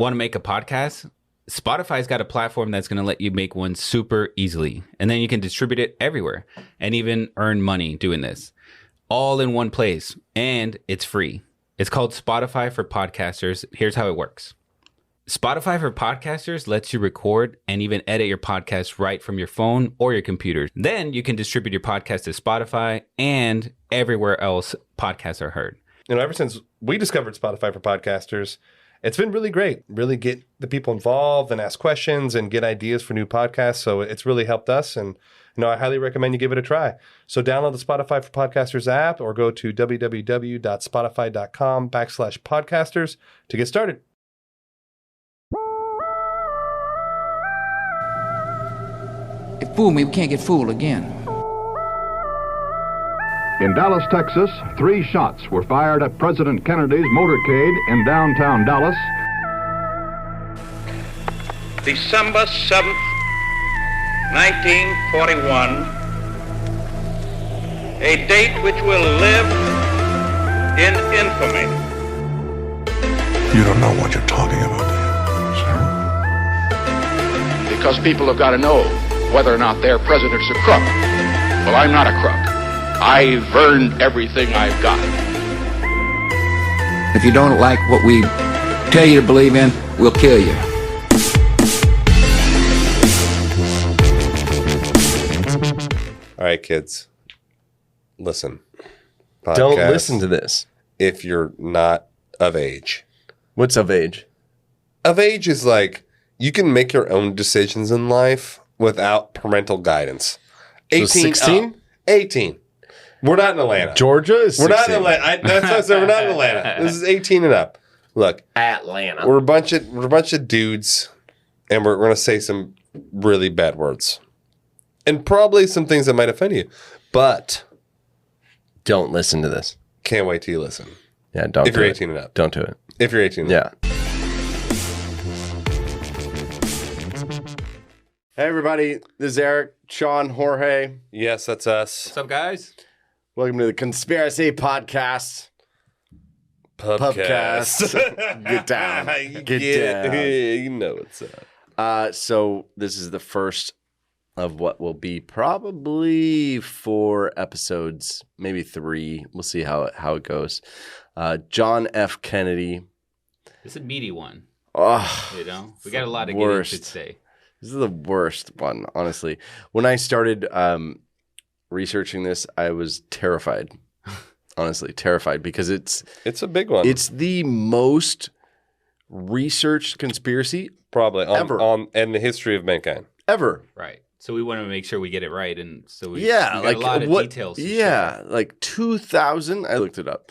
Want to make a podcast? Spotify's got a platform that's going to let you make one super easily. And then you can distribute it everywhere and even earn money doing this. All in one place. And it's free. It's called Spotify for Podcasters. Here's how it works. Spotify for Podcasters lets you record and even edit your podcast right from your phone or your computer. Then you can distribute your podcast to Spotify and everywhere else podcasts are heard. Ever since we discovered Spotify for Podcasters, it's been really great. Really get the people involved and ask questions and get ideas for new podcasts. So it's really helped us. And I highly recommend you give it a try. So download the Spotify for Podcasters app or go to www.spotify.com/podcasters to get started. They fooled me, we can't get fooled again. In Dallas, Texas, 3 shots were fired at President Kennedy's motorcade in downtown Dallas. December 7th, 1941, a date which will live in infamy. You don't know what you're talking about, do you? Because people have got to know whether or not their president's a crook. Well, I'm not a crook. I've earned everything I've got. If you don't like what we tell you to believe in, we'll kill you. All right, kids. Listen. Don't Podcast, listen to this. if you're not of age. What's of age? Of age is like you can make your own decisions in life without parental guidance. 18, 16? 18. We're not in Atlanta. Georgia is 16. We're not in Atlanta. That's what I said. We're not in Atlanta. This is 18 and up. Look, Atlanta. we're a bunch of dudes, and we're going to say some really bad words, and probably some things that might offend you. But Don't listen to this. can't wait till you listen. Yeah, don't. If you're do 18 it. and up. Don't do it. If you're 18 and up. Yeah. Hey everybody, this is Eric, Sean, Jorge. Yes, that's us. What's up, guys? Welcome to the Conspiracy Podcast. Pubcast. Get down. Get down. You know what's up. So this is the first of what will be probably 4 episodes, maybe 3. We'll see how it goes. John F. Kennedy. It's a meaty one. Oh, You know, we got a lot to worst. get into today. This is the worst one, honestly. When I started researching this, I was terrified. Honestly, terrified because it's It's a big one. it's the most researched conspiracy probably ever. in the history of mankind. ever. Right. So we want to make sure we get it right, and so we Yeah, got like a lot of what? details. to Yeah, like 2,000. I looked it up.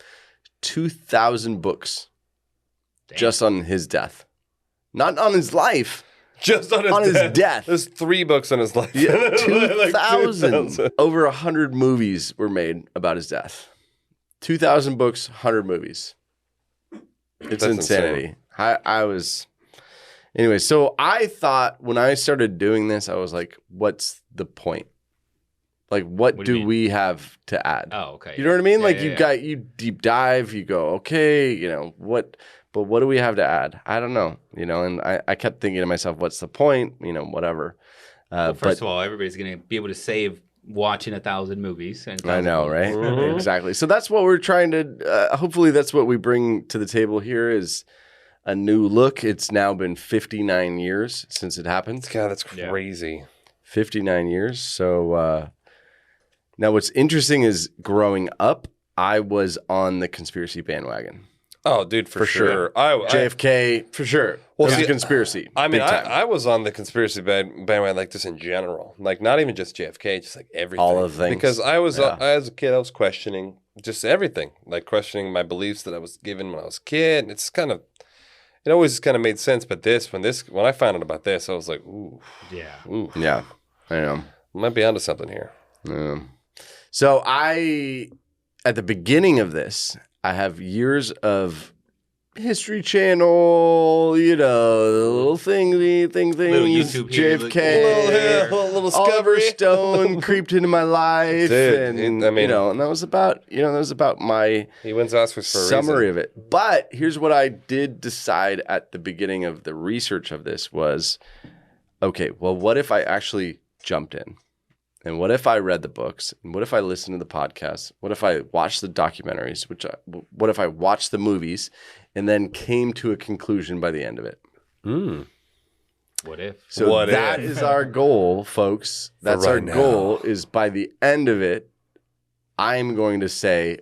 2,000 books share. just on his death, not on his life. Just on On his his death. There's 3 books on his life. Yeah, Like 2,000. 2,000. Over 100 movies were made about his death. 2,000 books, 100 movies. It's That's insanity. I was... Anyway, so I thought when I started doing this, I was like, what's the point? Like, what What do you do mean? we have to add? Oh, okay. You know what I mean? Yeah, like yeah, you deep dive, you go, okay, what, but what do we have to add? I don't know, and I kept thinking to myself, what's the point? Whatever. Well, first of all, everybody's going to be able to save watching 1,000 movies. And I 1,000 know, movies. right? Exactly. So that's what we're trying to, hopefully that's what we bring to the table here is a new look. It's now been 59 years since it happened. God, that's crazy. 59 years. So now what's interesting is growing up, I was on the conspiracy bandwagon. Oh, dude, for sure. JFK, for sure. Well, Well, see, a conspiracy. I mean, big time. I was on the conspiracy bandwagon like this in general. Like, not even just JFK, just like everything. All of things. Because I was, Yeah. as a kid, I was questioning just everything. Like, questioning my beliefs that I was given when I was a kid. And it's kind of, it always kind of made sense. But when I found out about this, I was like, ooh, Yeah. ooh. Yeah, I know. I might be onto something here. Yeah. So at the beginning of this, I have years of History Channel, the little thing, things, Little YouTube here, JFK, little Oliver discovery. Stone creeped into my life, Dude, and I mean- you know, and that was about my He wins Oscars for a summary reason. of it. But here's what I did decide at the beginning of the research of this was, okay, well, what if I actually jumped in? And what if I read the books? And what if I listened to the podcasts? What if I watched the documentaries? What if I watched the movies and then came to a conclusion by the end of it? What if? So What that if? is our goal, folks. That's right our now. goal is by the end of it, I'm going to say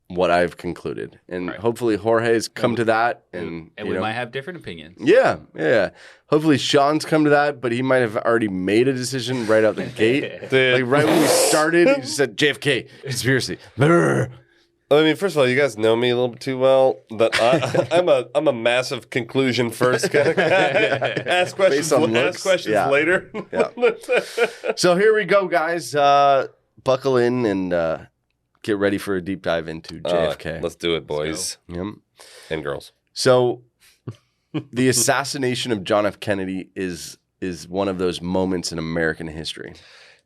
what I've concluded. And Right. hopefully Jorge's come to that. And And you we know, might have different opinions. Yeah. Hopefully Sean's come to that, but he might have already made a decision right out the gate. Dude. Like right when we started, he just said JFK, conspiracy. Brr. I mean, first of all, you guys know me a little bit too well. That I'm a massive conclusion first kind of guy. Ask questions, Based on looks, yeah. later. Yeah. So here we go, guys. Buckle in and get ready for a deep dive into JFK. Let's do it, boys Yep. and girls. So the assassination of John F. Kennedy is one of those moments in American history.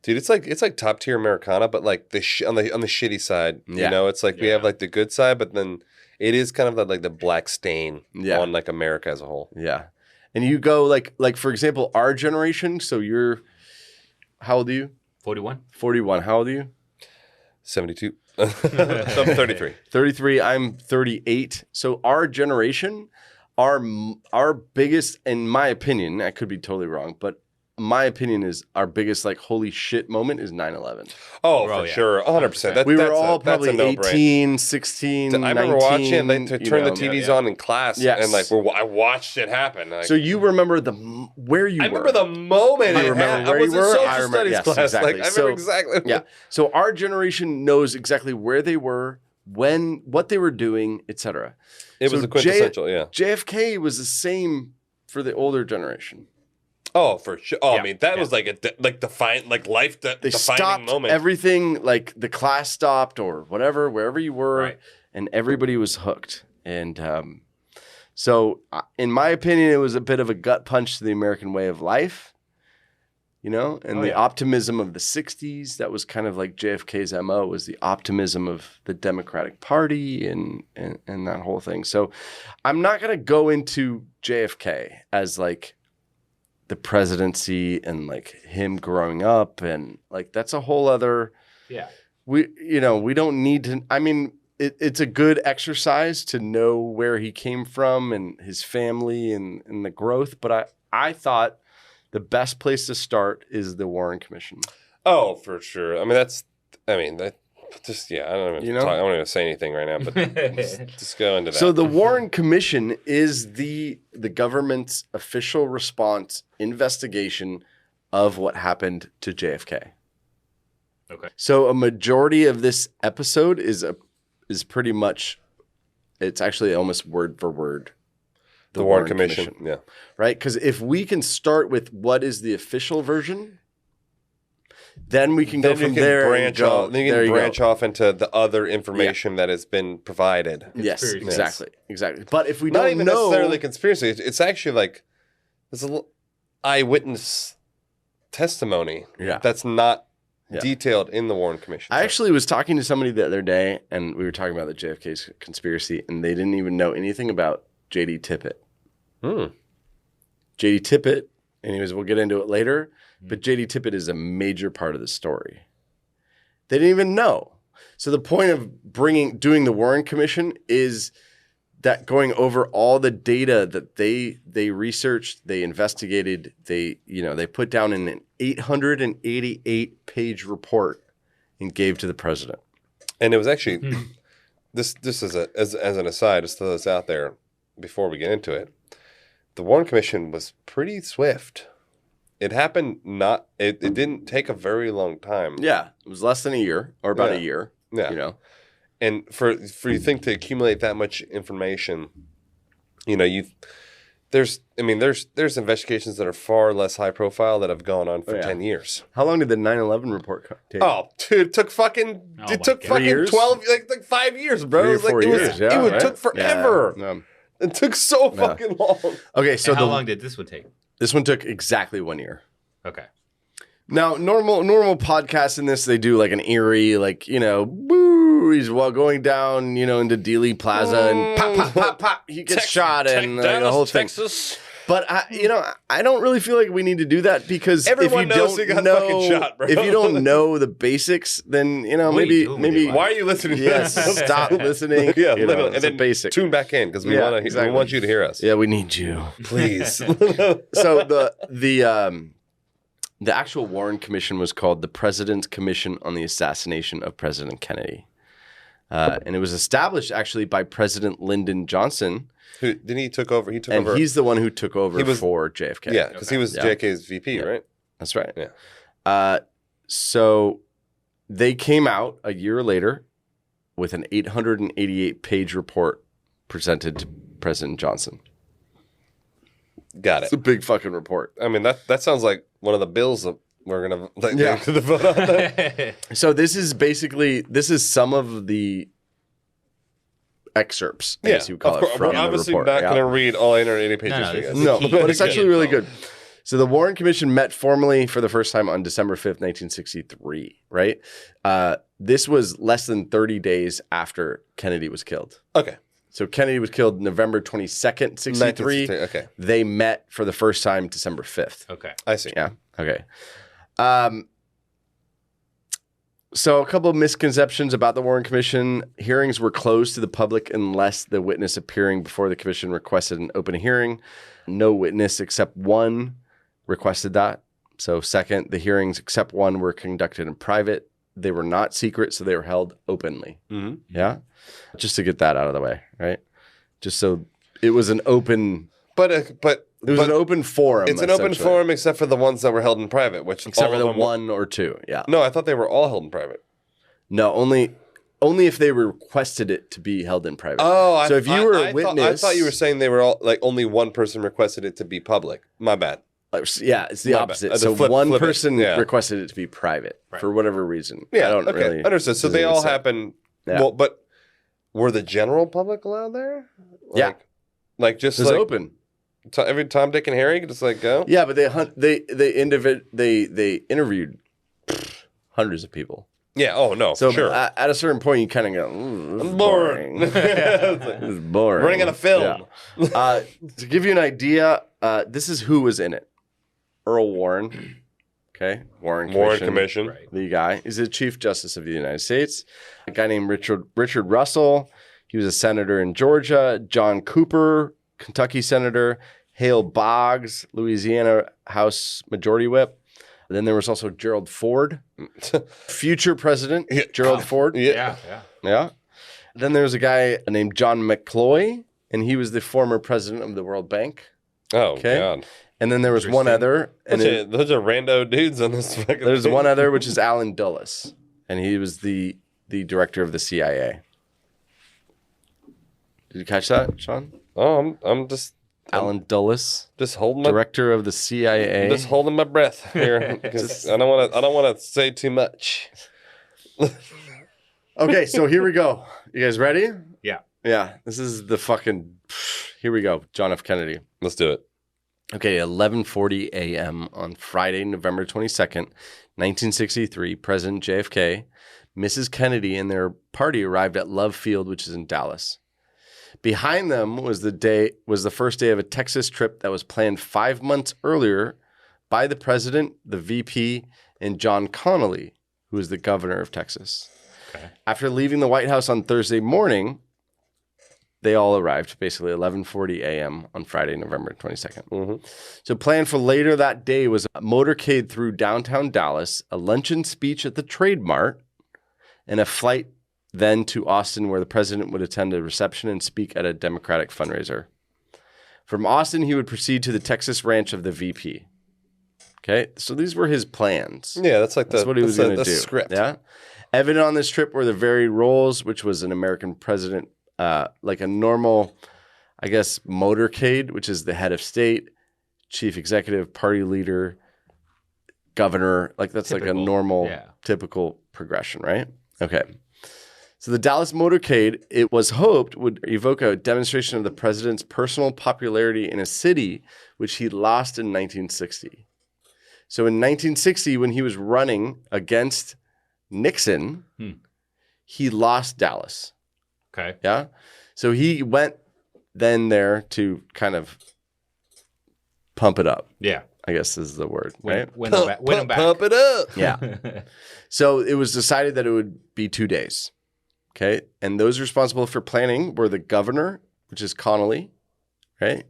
Dude, it's like top tier Americana, but like on the shitty side. Yeah. You know, it's like we have like the good side, but then it is kind of like the black stain on like America as a whole. Yeah. And you go like for example, our generation, so you're how old are you? 41. 41. How old are you? 72. I'm 33. 33. I'm 38. So our generation, our biggest, in my opinion, I could be totally wrong, but my opinion is our biggest like holy shit moment is 9/11. Oh, Bro, for yeah. sure. 100%. We were all probably that's a no-brainer. 18, 16, I remember 19, watching it. They turned the you know. TVs on in class, Yes. and like I watched it happen. Like, So you remember where you I were. remember the moment. You it remember happened. where I was you were? in social I remember- studies yes, class. exactly. Like, I So- remember exactly. Yeah. So our generation knows exactly where they were, what they were doing, etc. It was a quintessential, yeah. JFK was the same for the older generation. Oh, for sure. Oh, Yeah, I mean, that yeah. was like life They defining stopped moment. everything, like the class stopped or whatever, wherever you were, Right. and everybody was hooked. And so, in my opinion, it was a bit of a gut punch to the American way of life. You know, and the optimism of the 60s, that was kind of like JFK's MO, was the optimism of the Democratic Party and that whole thing. So I'm not going to go into JFK as like the presidency and like him growing up and like that's a whole other we don't need to. I mean, it's a good exercise to know where he came from and his family and the growth, but I thought the best place to start is the Warren Commission. Oh, for sure. I mean, I don't even know? I don't even say anything right now, but just go into that. So the Warren Commission is the government's official response investigation of what happened to JFK. Okay. So a majority of this episode is pretty much, it's actually almost word for word. the Warren Commission. Yeah. Right? Because if we can start with what is the official version, then we can go from there. Branch and go, off. Then you there can you branch go. off into the other information that has been provided. Yes, Conspiracy. exactly. But if we Not don't even know, necessarily conspiracy. It's actually like there's a little eyewitness testimony. Yeah. That's not Yeah. detailed in the Warren Commission. I actually was talking to somebody the other day, and we were talking about the JFK's conspiracy, and they didn't even know anything about J.D. Tippit. J.D. Tippit, and we'll get into it later, but J.D. Tippit is a major part of the story. They didn't even know. So the point of doing the Warren Commission is that going over all the data that they researched, they investigated, they put down in an 888-page report and gave to the president. And it was actually this as an aside, just throw this out there before we get into it. The Warren Commission was pretty swift. It happened it didn't take a very long time. Yeah, it was less than a year or about a year. Yeah. And for you think to accumulate that much information, there's investigations that are far less high profile that have gone on for 10 years. How long did the 9/11 report take? Oh, dude, it took fucking 3 years? 12 like 5 years, bro. 3 or 4 years. It took forever. Yeah. It took so fucking long. Okay, so And how long did this one take? this one took exactly 1 year. Okay. Now, normal podcasts in this, they do like an eerie, like, boo, he's going down, into Dealey Plaza and pop, pop, pop, pop, he gets shot and the whole thing. Texas. But, I don't really feel like we need to do that because Everyone if you knows don't he got know, fucking shot, bro. if you don't know the basics, then, maybe. Why are you listening to Yes, this? stop listening. Yeah, literally. It's And then basic. tune back in because we Yeah, want exactly. we want you to hear us. Yeah, we need you. Please. So the actual Warren Commission was called the President's Commission on the Assassination of President Kennedy. And it was established actually by President Lyndon Johnson. Then he took over. And he's the one who took over for JFK. Yeah, because he was JFK's VP, right? That's right. Yeah. So they came out a year later with an 888-page report presented to President Johnson. Got it. It's a big fucking report. I mean, that sounds like one of the bills that we're going to the vote on that. So this is some of the excerpts, I guess you call it, from We're obviously the report. not going to read all 880 pages. No, for you this guys. is No, key. but it's Key actually really info. good. So the Warren Commission met formally for the first time on December 5th, 1963, right? This was less than 30 days after Kennedy was killed. Okay. So Kennedy was killed November 22nd, 63. Okay. They met for the first time December 5th. Okay. I see. Yeah. Okay. So a couple of misconceptions about the Warren Commission. Hearings were closed to the public unless the witness appearing before the commission requested an open hearing. No witness except one requested that. So second, the hearings except one were conducted in private. They were not secret, so they were held openly. Mm-hmm. Yeah? Just to get that out of the way, right? Just so it was an open... But It was an open forum. It's an open essentially. forum except for the ones that were held in private, which Except all for of the them one or two, yeah. No, I thought they were all held in private. No, only if they requested it to be held in private. Oh, so if you were a witness, I thought you were saying they were all like only one person requested it to be public. My bad. Yeah, it's the My bad. opposite. So So one flip it. person Yeah. requested it to be private for whatever reason. Yeah. I don't okay. really Understood. So doesn't they even all say. happened. Yeah. Well, but were the general public allowed there? Yeah. Like just It was like open. Every Tom, Dick, and Harry could just like go. Yeah, but they interviewed hundreds of people. Yeah. Oh no. So sure. at a certain point, you kind of go, "Ooh, this is I'm boring. bored. This is boring." Running out of film. Yeah. To give you an idea, this is who was in it. Earl Warren. Okay. Warren Commission. Right. The guy. He's the Chief Justice of the United States. A guy named Richard Russell. He was a senator in Georgia. John Cooper, Kentucky senator. Hale Boggs, Louisiana House Majority Whip. Then there was also Gerald Ford, future president Gerald Ford. Yeah. Yeah. Then there was a guy named John McCloy, and he was the former president of the World Bank. Oh Okay. God. And then there was one other, and Those are rando dudes on this fucking there's thing. one other, which is Allen Dulles, and he was the director of the CIA. Did you catch that, Sean? Oh, I'm just Allen Dulles, holding my director of the CIA. just holding my breath here because I don't want to say too much. Okay, so here we go. You guys ready? Yeah. Yeah. This is the fucking. Here we go. John F. Kennedy. Let's do it. Okay, 11:40 a.m. on Friday, November 22nd, 1963, President JFK, Mrs. Kennedy, and their party arrived at Love Field, which is in Dallas. Behind them was the first day of a Texas trip that was planned 5 months earlier by the president, the VP, and John Connally, who was the governor of Texas. Okay. After leaving the White House on Thursday morning, they all arrived, basically 11:40 a.m. on Friday, November 22nd. Mm-hmm. So planned for later that day was a motorcade through downtown Dallas, a luncheon speech at the Trade Mart, and a flight then to Austin where the president would attend a reception and speak at a Democratic fundraiser. From Austin, he would proceed to the Texas ranch of the VP. Okay, so these were his plans. Yeah, that's like That's what he was going to do. Script. Yeah. Evident on this trip were the varied roles, which was an American president, like a normal, I guess, motorcade, which is the head of state, chief executive, party leader, governor. Like that's like a normal, typical progression, right? Okay. So the Dallas motorcade, it was hoped, would evoke a demonstration of the president's personal popularity in a city, which he lost in 1960. So in 1960, when he was running against Nixon, he lost Dallas. Okay. Yeah. So he went then there to kind of pump it up. Yeah. I guess is the word, right? Win them back. Pump it up. Yeah. So it was decided that it would be 2 days. Okay. And those responsible for planning were the governor, which is Connolly, right?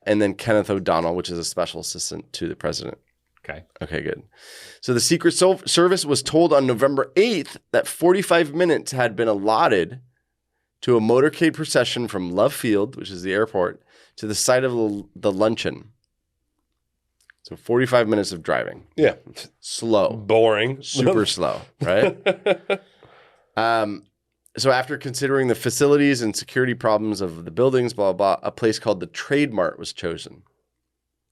And then Kenneth O'Donnell, which is a special assistant to the president. Okay. Okay, good. So the Secret Service was told on November 8th that 45 minutes had been allotted to a motorcade procession from Love Field, which is the airport, to the site of the luncheon. So 45 minutes of driving. Yeah. Slow. Boring. Super slow, right? So after considering the facilities and security problems of the buildings, blah, blah, blah, a place called the Trade Mart was chosen.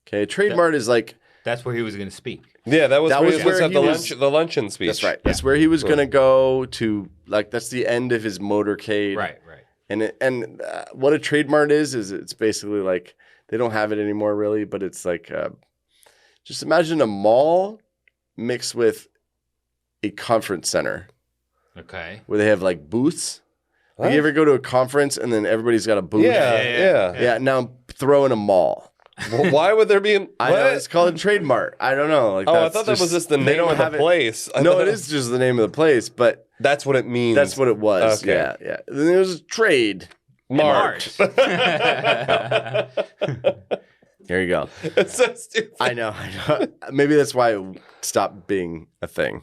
Okay, Trade Mart is like... That's where he was going to speak. Yeah, that was where he was at he the luncheon speech. That's right. That's where he was going to go to, like, that's the end of his motorcade. Right. And what a Trade Mart is it's basically like, they don't have it anymore really, but it's like, just imagine a mall mixed with a conference center. Okay. Where they have like booths. Like you ever go to a conference and then everybody's got a booth? Yeah. Now throw in a mall. Well, why would there be? I know it's called a Trade Mart. I don't know. Like, I thought that was just the name of the place. No, it is just the name of the place, but that's what it means. That's what it was. Okay. Yeah. Then there was a Trade Mart. Here you go. It's so stupid. I know. Maybe that's why it stopped being a thing.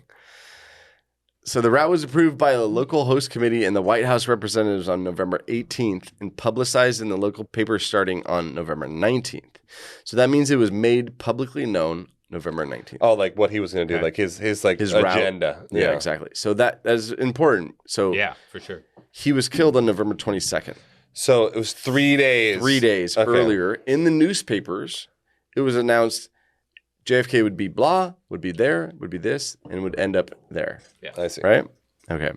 So the route was approved by a local host committee and the White House representatives on November 18th and publicized in the local paper starting on November 19th. So that means it was made publicly known November 19th. Oh, like what he was going to do, like his agenda. Route. Yeah, exactly. So that is important. So yeah, for sure. He was killed on November 22nd. So it was 3 days. 3 days earlier in the newspapers, it was announced JFK would be blah, would be there, would be this, and would end up there. Yeah, I see. Right? Okay.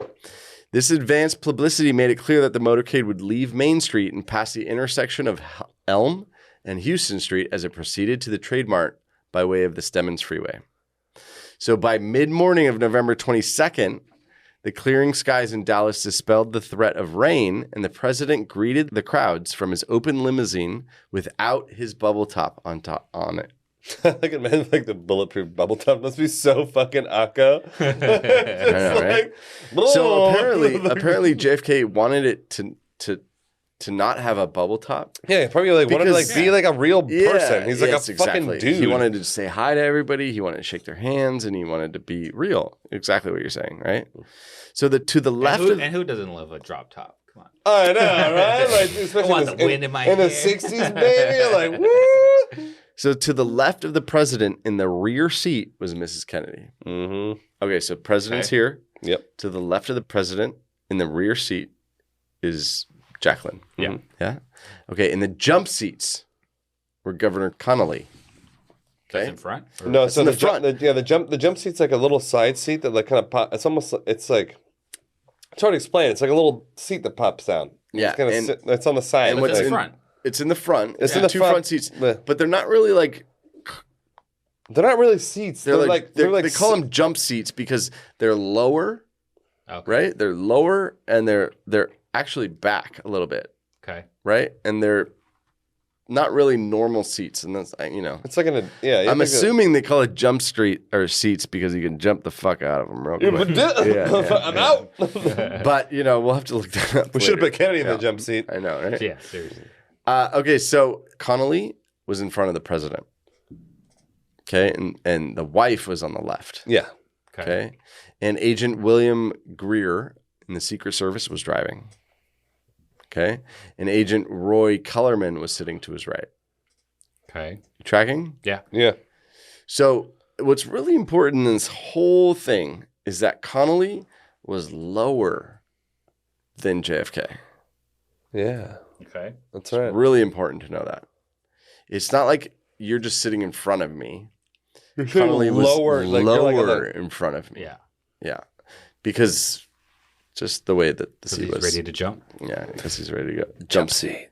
This advanced publicity made it clear that the motorcade would leave Main Street and pass the intersection of Elm and Houston Street as it proceeded to the Trade Mart by way of the Stemmons Freeway. So by mid-morning of November 22nd, the clearing skies in Dallas dispelled the threat of rain, and the president greeted the crowds from his open limousine without his bubble top on it. I can imagine like the bulletproof bubble top must be so fucking Akko. Right? So apparently JFK wanted it to not have a bubble top. Yeah, probably like wanted to like be like a real person. He's like a fucking dude. He wanted to say hi to everybody. He wanted to shake their hands, and he wanted to be real. Exactly what you're saying, right? So to the left, and who doesn't love a drop top? Come on. I know, right? Like especially I want the wind in my hair. the 60s, baby. You're like, woo! So to the left of the president in the rear seat was Mrs. Kennedy. Mm-hmm. Okay, so president's here. Yep. To the left of the president in the rear seat is Jacqueline. Yeah. Mm-hmm. Yeah. Okay, in the jump seats were Governor Connolly. That's in front? Or? No, so in the the front. the jump seat's like a little side seat that like kind of pop. It's almost it's like it's hard to explain. It's like a little seat that pops down. Yeah, it's, kind of it's on the side. And what's in in front? It's in the front. It's in the two front seats, but they're not really like. They're not really seats. They're like they call them jump seats because they're lower, right? They're lower and they're actually back a little bit, okay, right? And they're not really normal seats, and that's It's like I'm assuming they call it jump street or seats because you can jump the fuck out of them real quick. I'm out. But we'll have to look that up. We should have later. put Kennedy in the jump seat. I know, right? Yeah, seriously. Okay, so Connolly was in front of the president. Okay, and the wife was on the left. Yeah. Okay. And Agent William Greer in the Secret Service was driving. Okay. And Agent Roy Kellerman was sitting to his right. Okay. You tracking? Yeah. Yeah. So what's really important in this whole thing is that Connolly was lower than JFK. Yeah. Okay. That's right. It's really important to know that. It's not like you're just sitting in front of me. Connolly was lower, lower in front of me. Yeah. Yeah. Because Just the way that the seat He's was. ready to jump. Yeah, because he's ready to go. Jump seat.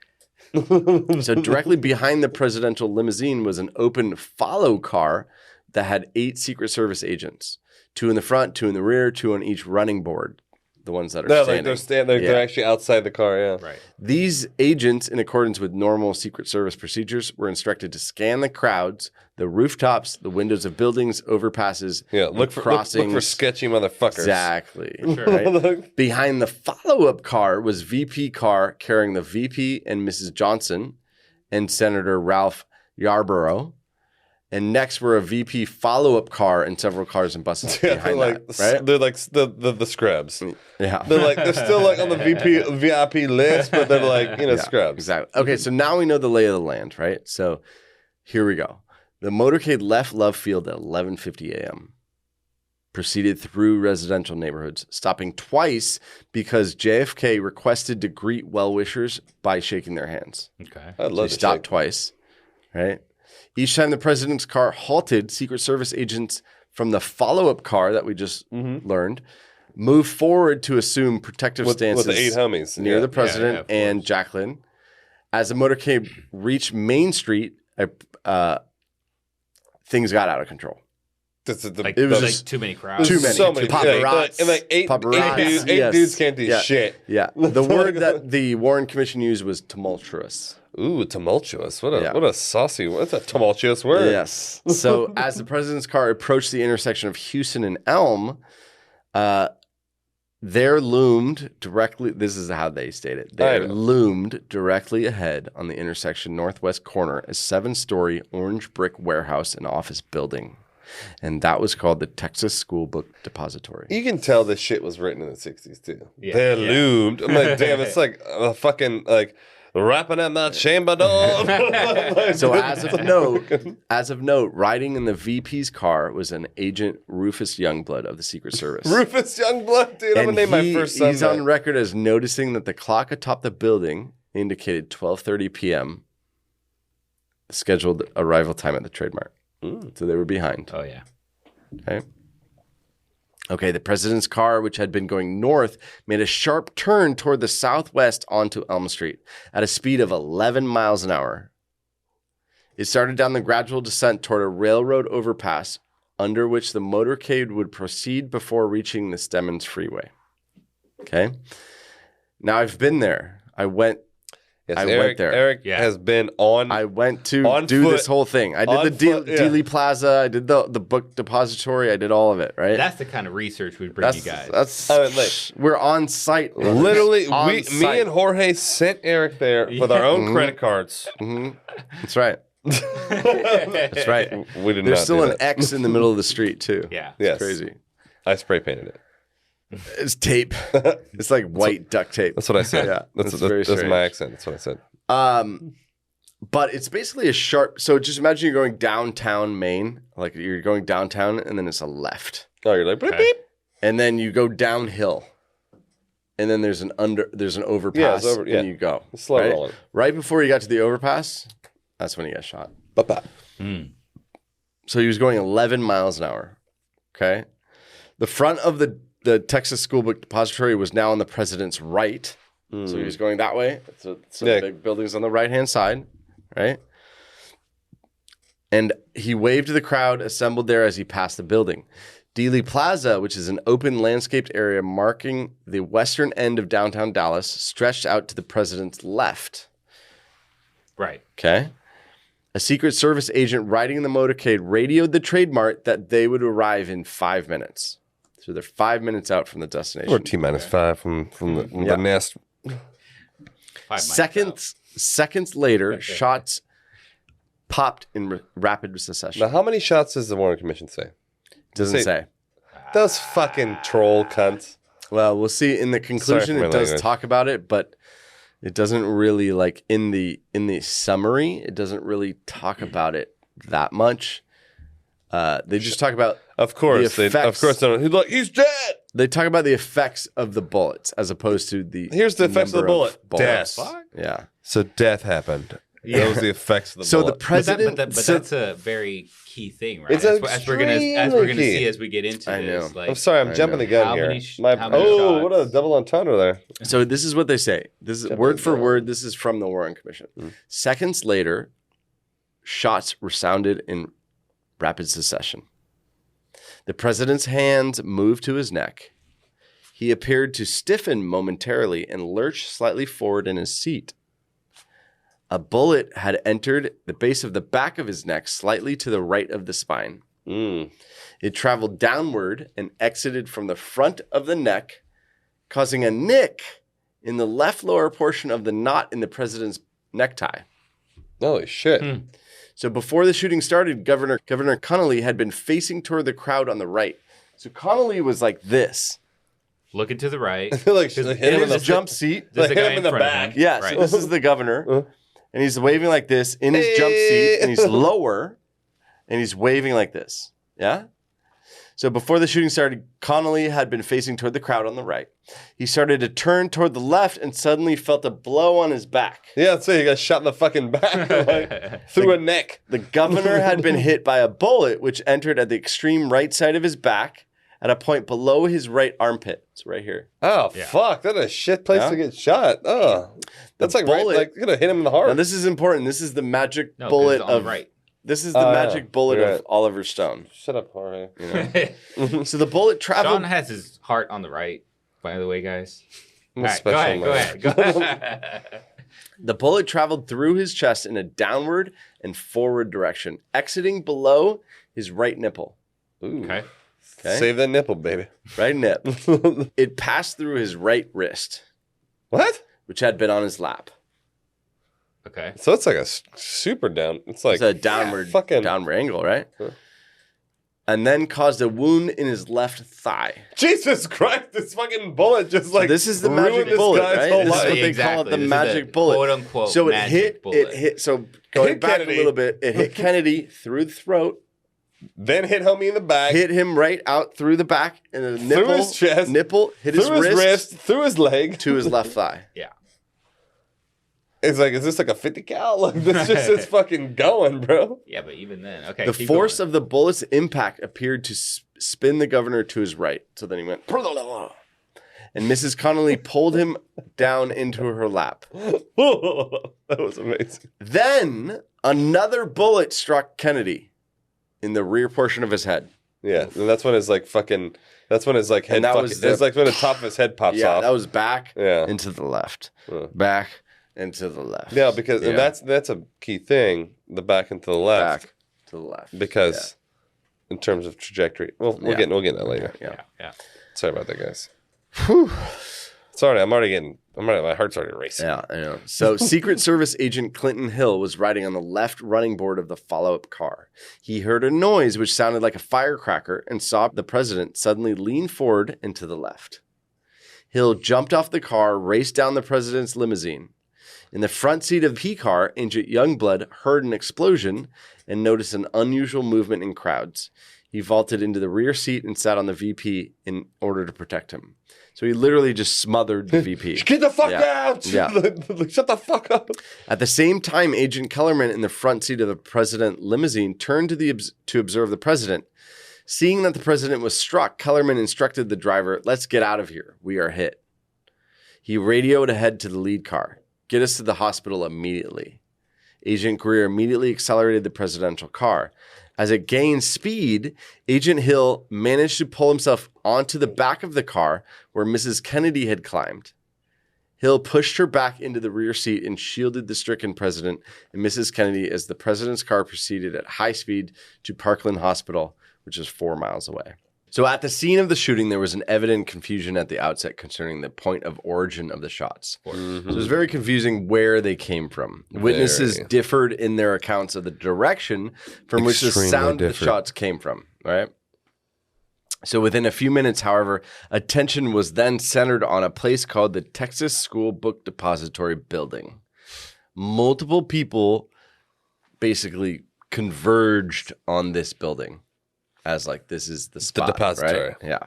So directly behind the presidential limousine was an open follow car that had 8 Secret Service agents. 2 in the front, 2 in the rear, 2 on each running board. The ones that are standing. They're actually outside the car, yeah. Right. These agents, in accordance with normal Secret Service procedures, were instructed to scan the crowds, the rooftops, the windows of buildings, overpasses, look for sketchy motherfuckers. Exactly. Sure. Right? Behind the follow-up car was VP car carrying the VP and Mrs. Johnson and Senator Ralph Yarborough. And next were a VP follow-up car and several cars and buses behind that, right? They're like the scrubs. Yeah. They're still like on the VIP list, but they're like, scrubs. Exactly. Okay, so now we know the lay of the land, right? So here we go. The motorcade left Love Field at 11:50 a.m. Proceeded through residential neighborhoods, stopping twice because JFK requested to greet well-wishers by shaking their hands. Okay. I'd love So to stopped twice, right? Each time the president's car halted, Secret Service agents from the follow-up car that we just learned moved forward to assume protective stances with the 8 homies near the president and Jacqueline. As the motorcade reached Main Street, things got out of control. It was like too many crowds. Too many. So many Paparazzi. And like eight dudes can't do shit. Yeah. The word that the Warren Commission used was tumultuous. Ooh, tumultuous. What's a tumultuous word. Yes. So as the president's car approached the intersection of Houston and Elm, there loomed directly, this is how they stated, there loomed directly ahead on the intersection northwest corner a 7-story orange brick warehouse and office building. And that was called the Texas School Book Depository. You can tell this shit was written in the 60s too. Yeah. There loomed. I'm like, damn, it's like a fucking like rapping at my chamber door. So as of note, riding in the VP's car was an Agent Rufus Youngblood of the Secret Service. Rufus Youngblood, dude. I'm gonna name my first son. He's on record as noticing that the clock atop the building indicated 12:30 p.m. scheduled arrival time at the trademark. So they were behind. Oh yeah. Okay, the president's car, which had been going north, made a sharp turn toward the southwest onto Elm Street at a speed of 11 miles an hour. It started down the gradual descent toward a railroad overpass under which the motorcade would proceed before reaching the Stemmons Freeway. Okay? Now, I've been there. I went there. Eric has been on. I went to do this whole thing. I did the Dealey Plaza. I did the book depository. I did all of it, right? That's the kind of research we'd bring you guys. We're on site. Literally, me and Jorge sent Eric there with our own credit cards. That's right. That's right. We did There's not still do an that. X in the middle of the street, too. Yeah. It's crazy. I spray painted it. It's tape. It's like white duct tape. That's what I said. Yeah, that's my accent. That's what I said. But it's basically a sharp. So just imagine you're going downtown Maine, like you're going downtown, and then it's a left. Oh, you're like beep, beep. And then you go downhill, and then there's an overpass, and you go slow rolling. Right before you got to the overpass, that's when he got shot. So he was going 11 miles an hour. Okay, the front of the Texas School Book Depository was now on the president's right. So he was going that way. So the big building's on the right-hand side, right? And he waved to the crowd assembled there as he passed the building. Dealey Plaza, which is an open landscaped area marking the western end of downtown Dallas, stretched out to the president's left. Right. Okay. A Secret Service agent riding in the motorcade radioed the trademark that they would arrive in 5 minutes. So they're 5 minutes out from the destination. Or T-5 from the nest. Seconds later, shots popped in rapid succession. Now, how many shots does the Warren Commission say? Doesn't say. Those fucking troll cunts. Well, we'll see. In the conclusion, it does talk about it, but it doesn't really, like, in the summary, it doesn't really talk about it that much. They just talk about Of course, the effects. He's dead. They talk about the effects of the bullets as opposed to the Here's the effects of the bullet. bullets. Death. Yeah. So death happened. That was the effects of the So bullet. the president, but that's a very key thing, right? It's as we're gonna extremely key. see as we get into I know. this. Like, I'm sorry, I'm jumping the gun How here. many how many what a shots? double entendre there. So this is what they say. This is word for word. This is from the Warren Commission. Seconds later, shots resounded in rapid succession. The president's hands moved to his neck. He appeared to stiffen momentarily and lurch slightly forward in his seat. A bullet had entered the base of the back of his neck slightly to the right of the spine. It traveled downward and exited from the front of the neck, causing a nick in the left lower portion of the knot in the president's necktie. Holy shit. So before the shooting started, Governor Connolly had been facing toward the crowd on the right. So Connolly was like this. Looking to the right. I feel like hit him in the jump seat. There's a hit guy him in the front of back. him. Yeah, Right. so this is the governor. And he's waving like this in his jump seat. And he's lower. And he's waving like this. Yeah? So before the shooting started, Connolly had been facing toward the crowd on the right. He started to turn toward the left and suddenly felt a blow on his back. Yeah, so he got shot in the fucking back, like, through a neck. The governor had been hit by a bullet which entered at the extreme right side of his back at a point below his right armpit. It's right here. Oh, fuck. That's a shit place to get shot. Oh. That's like bullet- right, like, you're going to hit him in the heart. Now this is important. This is the magic No, 'cause bullet it's on of the right. This is the magic bullet You're of right. Oliver Stone. Shut up, Jorge. So the bullet traveled. Sean has his heart on the right, by the way, guys. I'm All a right, go special ahead. man. Go ahead. The bullet traveled through his chest in a downward and forward direction, exiting below his right nipple. Ooh. Okay. Okay. Save that nipple, baby. Right nip. It passed through his right wrist, What? which had been on his lap. Okay. So it's like a super down. It's like It's a downward angle, right? Huh. And then caused a wound in his left thigh. Jesus Christ! This fucking bullet just like This is the ruined magic this bullet, guy's right? whole This is life. what they call it, the magic bullet. "Quote unquote." So it magic bullet. it hit. So going Hit back Kennedy. a little bit, it hit Kennedy through the throat, Then hit homie in the back, hit him right out through the back, and the nipple, through his chest, nipple hit through his wrist through his leg. to his left thigh. Yeah. It's like, is this like a 50 cal? Like this just is fucking going, bro. Yeah, but even then, okay. The keep force going. of the bullet's impact appeared to spin the governor to his right. So then he went, and Mrs. Connolly pulled him down into her lap. That was amazing. Then another bullet struck Kennedy in the rear portion of his head. Yeah, and that's when his like fucking. That's when his like head. And that fucking, was the- it's like when the top of his head pops Yeah, off. that was back Yeah. into the left. Yeah. Back into the left. Yeah, because and Yeah. that's a key thing. The back and to the left. Back to the left. Because in terms of trajectory, we'll Yeah. get into that later. Yeah. Yeah. Sorry about that, guys. Sorry, my heart's already racing. Yeah, I know. So Secret Service agent Clinton Hill was riding on the left running board of the follow-up car. He heard a noise which sounded like a firecracker and saw the president suddenly lean forward and to the left. Hill jumped off the car, raced down the president's limousine. In the front seat of the P car, Agent Youngblood heard an explosion and noticed an unusual movement in crowds. He vaulted into the rear seat and sat on the VP in order to protect him. So he literally just smothered the VP. Get the fuck out! Yeah. Shut the fuck up! At the same time, Agent Kellerman in the front seat of the president limousine turned to observe the president. Seeing that the president was struck, Kellerman instructed the driver, "Let's get out of here. We are hit." He radioed ahead to the lead car. "Get us to the hospital immediately." Agent Greer immediately accelerated the presidential car. As it gained speed, Agent Hill managed to pull himself onto the back of the car where Mrs. Kennedy had climbed. Hill pushed her back into the rear seat and shielded the stricken president and Mrs. Kennedy as the president's car proceeded at high speed to Parkland Hospital, which is 4 miles away. So at the scene of the shooting, there was an evident confusion at the outset concerning the point of origin of the shots. So it was very confusing where they came from. Witnesses differed in their accounts of the direction from which the Extremely sound of the different. shots came from, right? So within a few minutes, however, attention was then centered on a place called the Texas School Book Depository Building. Multiple people basically converged on this building as like, this is the spot, depository. right? Yeah.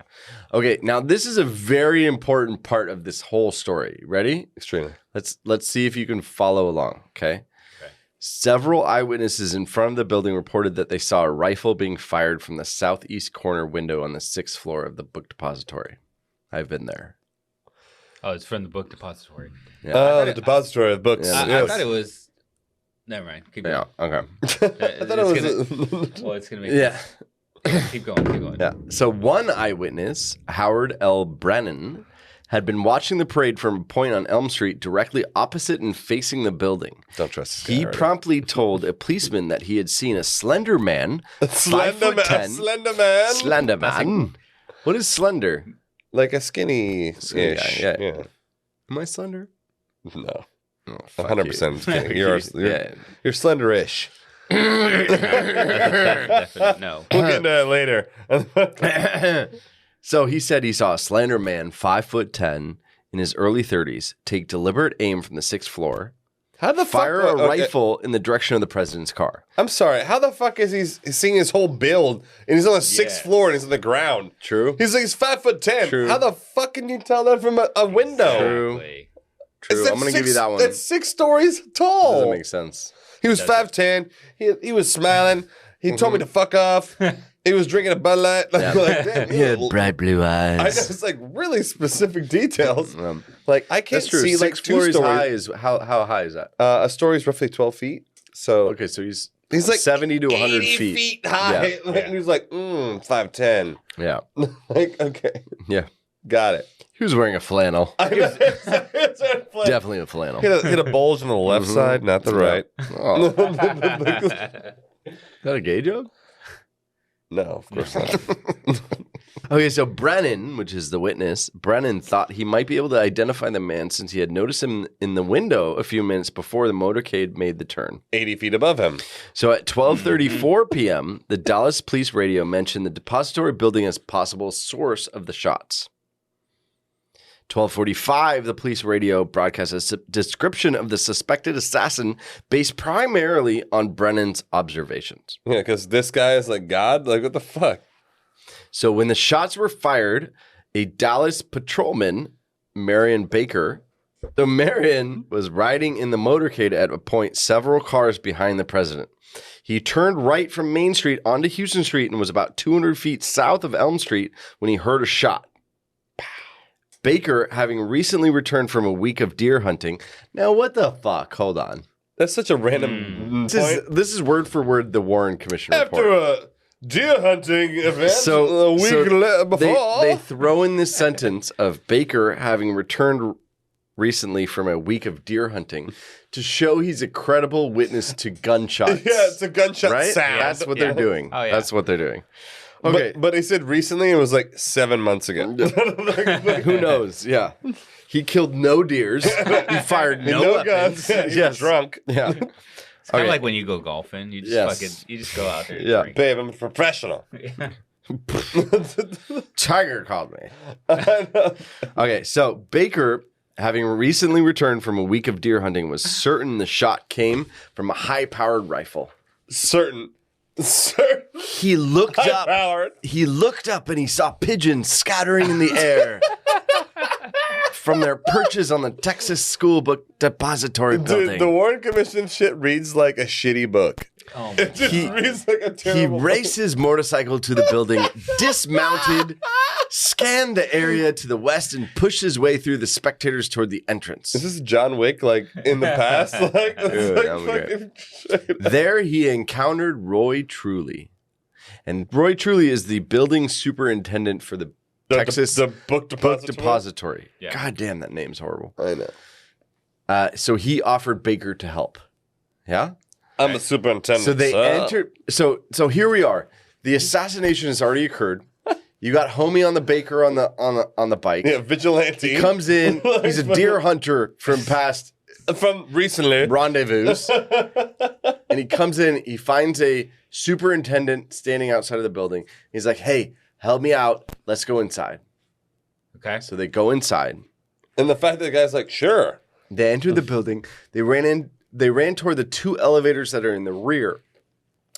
Okay, now this is a very important part of this whole story. Ready? Extremely. Let's see if you can follow along, okay? Several eyewitnesses in front of the building reported that they saw a rifle being fired from the southeast corner window on the 6th floor of the book depository. I've been there. Oh, it's from the book depository. Yeah. Oh, the depository of books. Yeah. I thought it was. Never mind. Keep going. Yeah, okay. I thought it was. Well, it's gonna make. Yeah. Keep going. Yeah. So one eyewitness, Howard L. Brennan, had been watching the parade from a point on Elm Street directly opposite and facing the building. Don't trust this guy He already. promptly told a policeman that he had seen a slender man, 5'10", slender man. What is slender? Like a skinny Skinny guy, yeah. Yeah. Am I slender? No. Oh, fuck 100% skinny. you. You're slender-ish. Definite no. We'll get into that later. So he said he saw a slender man, 5'10", in his early 30s, take deliberate aim from the 6th floor, How the fire fuck? a rifle in the direction of the president's car. I'm sorry. How the fuck is he seeing his whole build and he's on the 6th floor and he's on the ground? True. He's 5'10". True. How the fuck can you tell that from a window? True. It's I'm going to give you that one. That's 6 stories tall. Doesn't make sense. He was 5'10". He was smiling. He told me to fuck off. He was drinking a Bud Light. Like, damn, He had bright blue eyes. I know, it's like really specific details. Like I can't That's true. see 6 like 2 floors stories. high is how high is that? A story is roughly 12 feet. So Okay, so he's like 70 to 100 80 feet. high. Yeah. Like, and he's like, 5'10". Yeah, Like, okay, yeah. got it. He was wearing a flannel. Definitely. Definitely a flannel. Hit a bulge on the left side, not the right. Oh. Is that a gay joke? No, of course not. Okay, so Brennan, which is the witness, Brennan thought he might be able to identify the man since he had noticed him in the window a few minutes before the motorcade made the turn. 80 feet above him. So at 12:34 p.m., the Dallas police radio mentioned the depository building as possible source of the shots. 12:45, the police radio broadcast a description of the suspected assassin based primarily on Brennan's observations. Yeah, because this guy is like God. Like, what the fuck? So when the shots were fired, a Dallas patrolman, Marion Baker, so Marion was riding in the motorcade at a point several cars behind the president. He turned right from Main Street onto Houston Street and was about 200 feet south of Elm Street when he heard a shot. Baker, having recently returned from a week of deer hunting. Now, what the fuck? Hold on. That's such a random point. This is word for word the Warren Commission report. After a deer hunting event a week before. They throw in this sentence of Baker having returned recently from a week of deer hunting to show he's a credible witness to gunshots. Yeah, it's a gunshot right? sound. That's what they're doing. Oh, yeah. That's what they're doing. Okay. But he said recently, it was like 7 months ago. Who knows? Yeah. He killed no deers. He fired no guns. weapons. He was drunk. Yeah. It's kind of like when you go golfing. You just you just go out there. And Yeah. drink. Babe, I'm a professional. Tiger called me. Okay, so Baker, having recently returned from a week of deer hunting, was certain the shot came from a high-powered rifle. Certain. He looked up. High-powered. He looked up and he saw pigeons scattering in the air from their perches on the Texas School Book Depository building. Dude, the Warren Commission shit reads like a shitty book. Oh my It just reads like a He terrible raced his motorcycle to the building, dismounted, scanned the area to the west, and pushed his way through the spectators toward the entrance. Is this John Wick, like, in the past? Like, Dude, that was fucking shit. There he encountered Roy Truly. And Roy Truly is the building superintendent for the Texas the book Depository. Yeah. God damn, that name's horrible. I know. So he offered Baker to help. Yeah? I'm a superintendent. So they sir. entered. So here we are. The assassination has already occurred. You got homie on the Baker on the bike. Yeah, vigilante. He comes in. He's a deer hunter from past from recently. rendezvous. And he comes in. He finds a superintendent standing outside of the building. He's like, "Hey, help me out. Let's go inside." Okay. So they go inside. And the fact that the guy's like, sure. They entered the building. They ran toward the 2 elevators that are in the rear.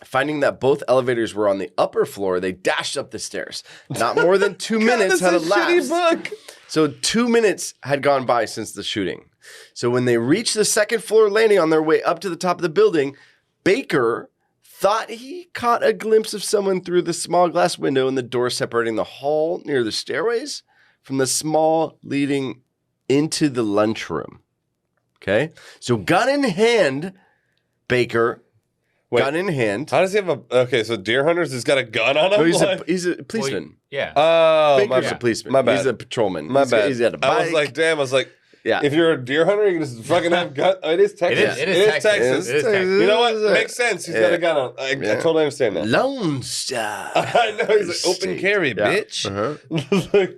Finding that both elevators were on the upper floor, they dashed up the stairs. Not more than 2 minutes had elapsed. Book. So 2 minutes had gone by since the shooting. So when they reached the second floor landing on their way up to the top of the building, Baker thought he caught a glimpse of someone through the small glass window in the door separating the hall near the stairways from the small leading into the lunchroom. Okay? So gun in hand, Baker... Wait, gun in hand. How does he have a... Okay, so Deer Hunters has got a gun on him? No, he's a policeman. Yeah. Oh, Baker's a policeman. My bad. He's a patrolman. My bad. He's got a bike. I was like, damn. I was like, Yeah. if you're a deer hunter, you can just fucking have gun. Oh, it is Texas. It is Texas. Texas. It is Texas. You know what? Makes sense. He's got a gun on. I totally understand that. Lone Star. I know. He's like, open carry, bitch.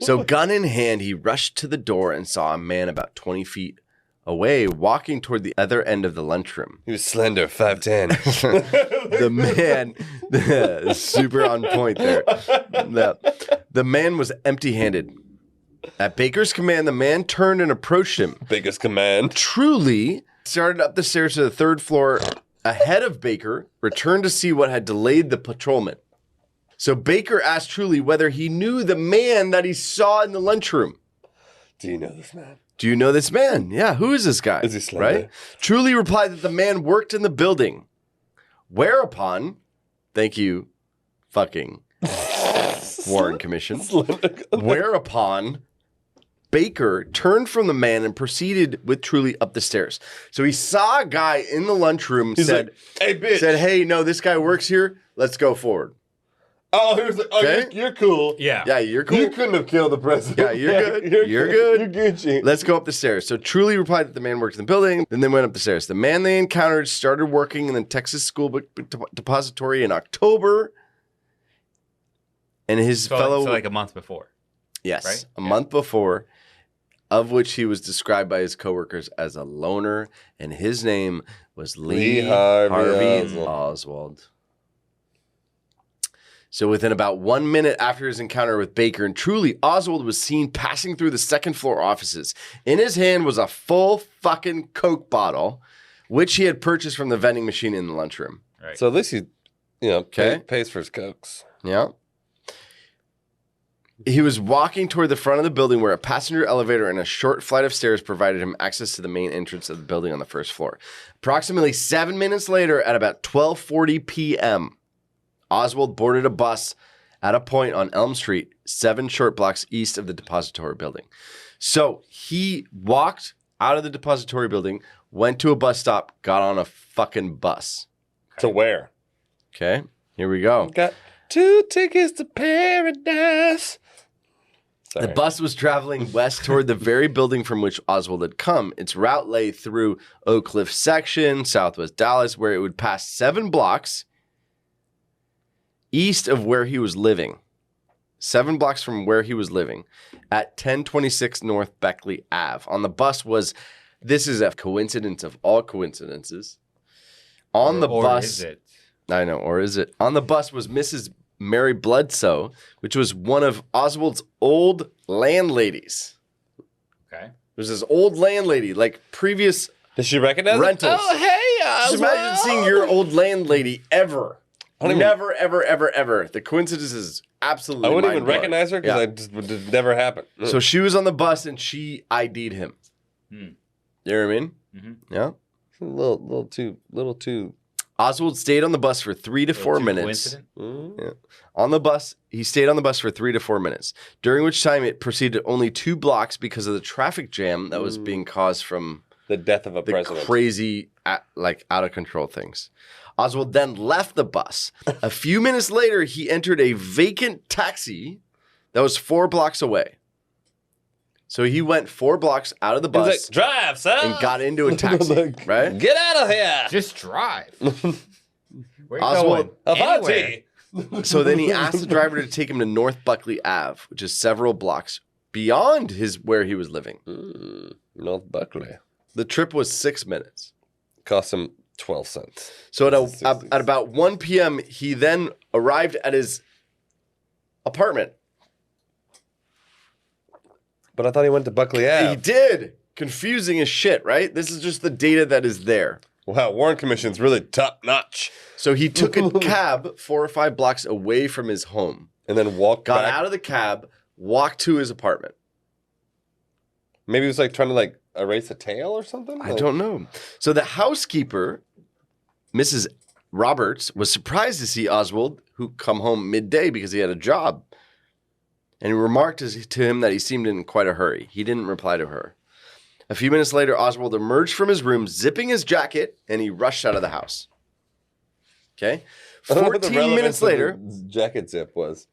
So gun in hand, he rushed to the door and saw a man about 20 feet away walking toward the other end of the lunchroom. He was slender, 5'10". The man, super on point there. The man was empty-handed. At Baker's command, the man turned and approached him. Baker's command. Truly started up the stairs to the third floor ahead of Baker, returned to see what had delayed the patrolman. So Baker asked Truly whether he knew the man that he saw in the lunchroom. Do you know this man? Do you know this man? Yeah, who is this guy? Is he slender? Right? Truly replied that the man worked in the building. Whereupon, thank you, fucking Warren Commission. Whereupon, Baker turned from the man and proceeded with Truly up the stairs. So he saw a guy in the lunchroom, said, like, hey, bitch. Said, hey, no, this guy works here. Let's go forward. Oh, he was like, oh, Okay. you're cool. Yeah. Yeah, you're cool. You couldn't have killed the president. Yeah, you're good. You're good. You're Gucci. Let's go up the stairs. So Truly replied that the man worked in the building. Then they went up the stairs. The man they encountered started working in the Texas School Book Depository in October. And his fellow... So like a month before. Yes, right? a month before, of which he was described by his coworkers as a loner. And his name was Lee Harvey Oswald. So within about 1 minute after his encounter with Baker and Truly, Oswald was seen passing through the second floor offices. In his hand was a full fucking Coke bottle, which he had purchased from the vending machine in the lunchroom. Right. So at least he, pays for his Cokes. Yeah. He was walking toward the front of the building where a passenger elevator and a short flight of stairs provided him access to the main entrance of the building on the first floor. Approximately 7 minutes later, at about 12:40 p.m., Oswald boarded a bus at a point on Elm Street, 7 short blocks east of the depository building. So he walked out of the depository building, went to a bus stop, got on a fucking bus. To where? Okay, here we go. Got 2 tickets to paradise. Sorry. The bus was traveling west toward the very building from which Oswald had come. Its route lay through Oak Cliff section, southwest Dallas, where it would pass 7 blocks east of where he was living. 7 blocks from where he was living at 1026 North Beckley Ave. On the bus was, this is a coincidence of all coincidences. On the bus. Is it? I know, or is it? On the bus was Mrs. Mary Bledsoe, which was one of Oswald's old landladies. Okay. It was this old landlady, like previous Does she recognize rentals. it? Oh, hey, Just imagine seeing your old landlady ever. Never, ever, ever, ever. The coincidence is absolutely I wouldn't even mind-blowing. recognize her because Yeah. I just would just never happen. So she was on the bus and she ID'd him. You know what I mean? Mm-hmm. Yeah. A little too. Oswald stayed on the bus for 3 to 4 minutes. Yeah. On the bus, he stayed on the bus for 3 to 4 minutes, during which time it proceeded only 2 blocks because of the traffic jam that was being caused from The death of a the president. crazy, out of control things. Oswald then left the bus. A few minutes later, he entered a vacant taxi that was 4 blocks away. So he went 4 blocks out of the He bus was like, drive, son. and got into a taxi, Like, right? Get out of here. Just drive. Where you Oswald- going? Avanti. Anywhere. So then he asked the driver to take him to North Buckley Ave, which is several blocks beyond where he was living. North Buckley. The trip was 6 minutes. Cost him 12 cents. So at about 1 p.m., he then arrived at his apartment. But I thought he went to Buckley He Ave. did. Confusing as shit, right? This is just the data that is there. Wow, Warren Commission's really top notch. So he took a cab 4 or 5 blocks away from his home. And then got out of the cab, walked to his apartment. Maybe he was like trying to like erase a tail or something? I don't know. So the housekeeper, Mrs. Roberts, was surprised to see Oswald, who come home midday because he had a job. And he remarked to him that he seemed in quite a hurry. He didn't reply to her. A few minutes later, Oswald emerged from his room, zipping his jacket, and he rushed out of the house. Okay? 14 minutes later... jacket zip was.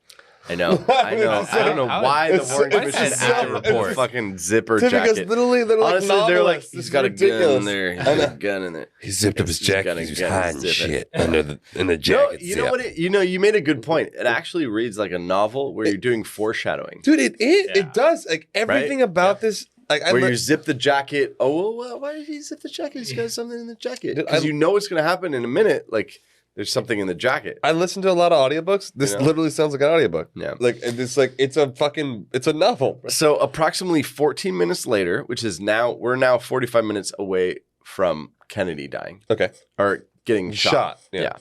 I know. I don't know why the Warren Commission had to report fucking zipper jacket. Because literally, they're like, honestly, they're like, he's got ridiculous. a gun in there. He's got a gun in there. He zipped up his jacket. He was hiding shit in the jacket. You know what? You made a good point. It actually reads like a novel where you're doing foreshadowing. Dude, it does. Like everything about this. Like, where you zip the jacket. Oh, well, why did he zip the jacket? He's got something in the jacket. Because you know what's going to happen in a minute. Like, there's something in the jacket. I listen to a lot of audiobooks. This literally sounds like an audiobook. Yeah. Like, it's a novel. So approximately 14 minutes later, which is we're now 45 minutes away from Kennedy dying. Okay. Or getting shot. Yeah.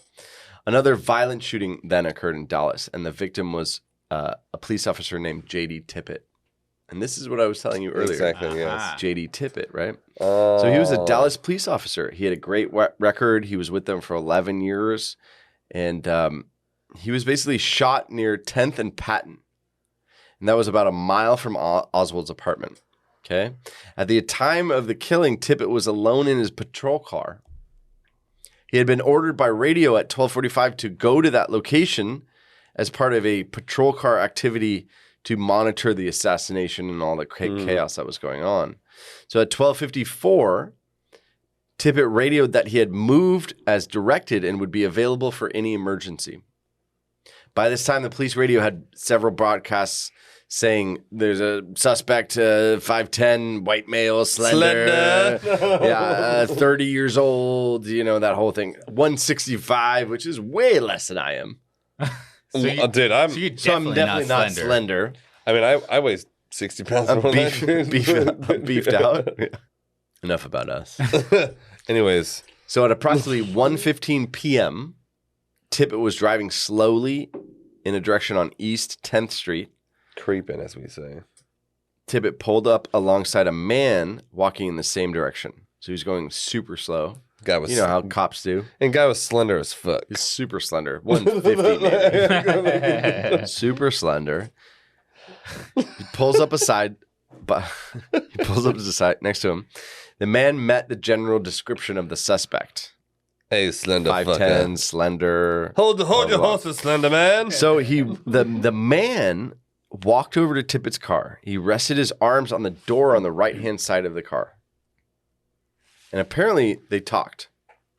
Another violent shooting then occurred in Dallas, and the victim was a police officer named J.D. Tippit. And this is what I was telling you earlier. Exactly, yes. J.D. Tippit, right? So he was a Dallas police officer. He had a great record. He was with them for 11 years. And he was basically shot near 10th and Patton. And that was about a mile from Oswald's apartment. Okay? At the time of the killing, Tippit was alone in his patrol car. He had been ordered by radio at 12:45 to go to that location as part of a patrol car activity to monitor the assassination and all the chaos that was going on. So at 12:54, Tippit radioed that he had moved as directed and would be available for any emergency. By this time, the police radio had several broadcasts saying there's a suspect, 5'10", white male, slender. 30 years old, that whole thing. 165, which is way less than I am. I'm I'm definitely not slender. I mean, I weigh 60 pounds. I'm beefed out. Yeah. Enough about us. Anyways. So at approximately 1:15 p.m., Tippit was driving slowly in a direction on East 10th Street. Creeping, as we say. Tippit pulled up alongside a man walking in the same direction. So he was going super slow. Guy was, how cops do. And guy was slender as fuck. He's super slender. 150 maybe. Super slender. He pulls up aside, but he pulls up to the side next to him. The man met the general description of the suspect. Hey, slender 5'10", slender. Hold your horses, slender man. So the man walked over to Tippit's car. He rested his arms on the door on the right-hand side of the car. And apparently they talked.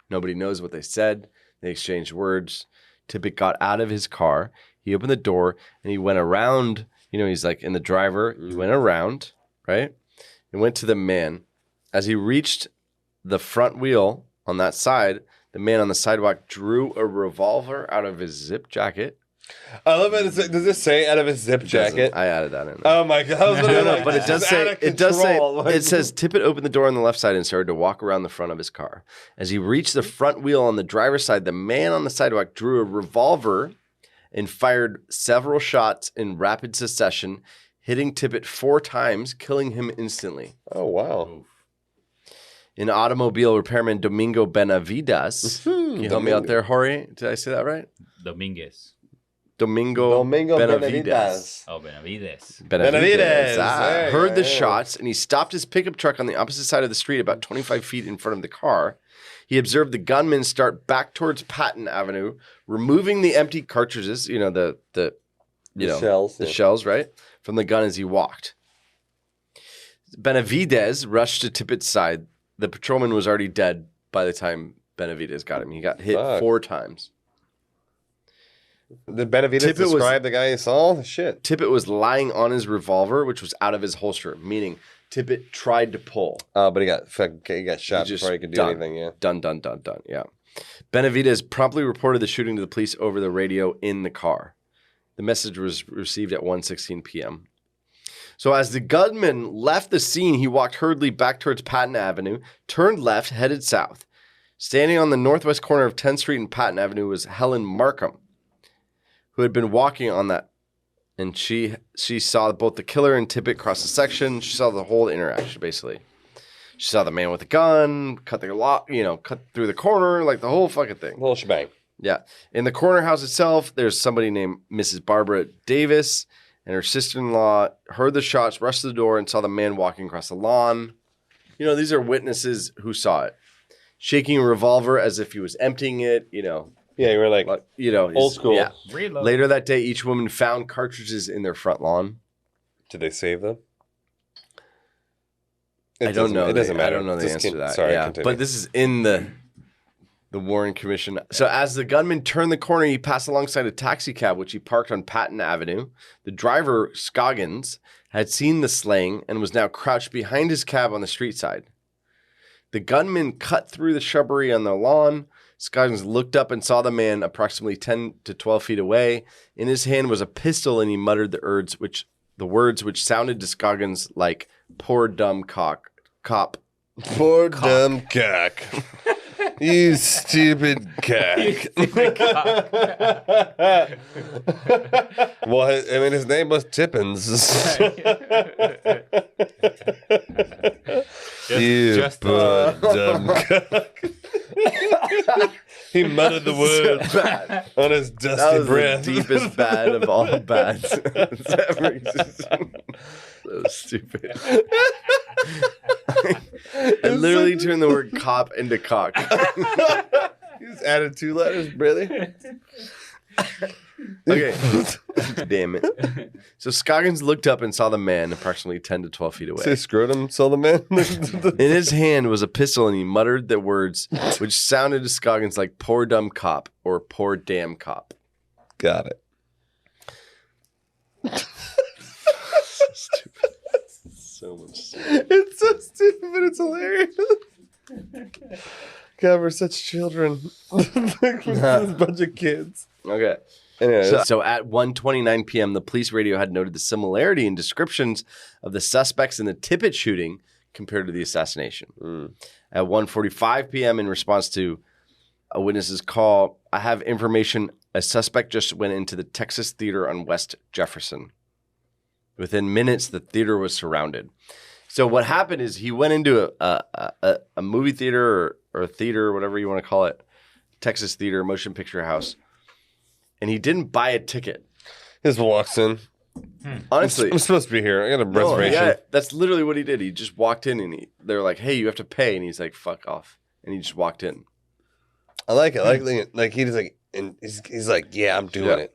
Nobody knows what they said. They exchanged words. Tippit got out of his car. He opened the door and he went around. He's like in the driver. He went around, right? And went to the man. As he reached the front wheel on that side, the man on the sidewalk drew a revolver out of his zip jacket. I love it. Does it say out of his zip jacket? I added that in. Oh my god! No, but it does say. It says Tippit opened the door on the left side and started to walk around the front of his car. As he reached the front wheel on the driver's side, the man on the sidewalk drew a revolver and fired several shots in rapid succession, hitting Tippit 4 times, killing him instantly. Oh wow! An automobile repairman, Domingo Benavides. Can you help me out there, Jorge? Did I say that right? Domingo Benavides. Oh, Benavides. Heard the shots, and he stopped his pickup truck on the opposite side of the street about 25 feet in front of the car. He observed the gunman start back towards Patton Avenue, removing the empty cartridges, the shells, right, from the gun as he walked. Benavides rushed to Tippit's side. The patrolman was already dead by the time Benavides got him. He got hit 4 times. Did Benavides describe the guy he saw? Shit. Tippit was lying on his revolver, which was out of his holster, meaning Tippit tried to pull. But he got shot before he could do anything, yeah. Done, yeah. Benavides promptly reported the shooting to the police over the radio in the car. The message was received at 1:16 p.m. So as the gunman left the scene, he walked hurriedly back towards Patton Avenue, turned left, headed south. Standing on the northwest corner of 10th Street and Patton Avenue was Helen Markham, who had been walking on that. And she saw both the killer and Tippit cross the section. She saw the whole interaction, basically. She saw the man with the gun, cut through the corner, like the whole fucking thing. The whole shebang. Yeah. In the corner house itself, there's somebody named Mrs. Barbara Davis, and her sister-in-law heard the shots, rushed to the door, and saw the man walking across the lawn. You know, these are witnesses who saw it. Shaking a revolver as if he was emptying it, you know. Yeah, you were like old school. Yeah. Later that day, each woman found cartridges in their front lawn. Did they save them? I don't know. It doesn't matter. I don't know the answer to that. Sorry, yeah. continue. But this is in the Warren Commission. So as the gunman turned the corner, he passed alongside a taxi cab, which he parked on Patton Avenue. The driver, Scoggins, had seen the slaying and was now crouched behind his cab on the street side. The gunman cut through the shrubbery on the lawn. Scoggins looked up and saw the man approximately 10 to 12 feet away. In his hand was a pistol, and he muttered the words which sounded to Scoggins like "poor dumb cop." Poor dumb cock. You stupid cock. Well, I mean, his name was Tippins. Just poor dumb cock. He muttered the words on his dusty breath. The deepest bad of all bads that's ever existed. So stupid. I literally turned the word cop into cock. You just added 2 letters, brother. Okay. Damn it. So Scoggins looked up and saw the man approximately 10 to 12 feet away. Say scrotum, saw the man. In his hand was a pistol, and he muttered the words which sounded to Scoggins like "poor dumb cop" or "poor damn cop." Got it. So stupid. So much stupid. It's so stupid, but it's hilarious. God, we're such children. This bunch of kids. Okay. Anyways. So at 1:29 p.m., the police radio had noted the similarity in descriptions of the suspects in the Tippit shooting compared to the assassination. At 1:45 p.m., in response to a witness's call, I have information a suspect just went into the Texas Theater on West Jefferson. Within minutes, the theater was surrounded. So what happened is he went into a movie theater or a theater, whatever you want to call it, Texas Theater, motion picture house, and he didn't buy a ticket. He just walks in. Honestly, I'm supposed to be here. I got a reservation. Yeah, that's literally what he did. He just walked in, and they're like, "Hey, you have to pay," and he's like, "Fuck off," and he just walked in. I like it. Like he's like, and he's like, "Yeah, I'm doing it."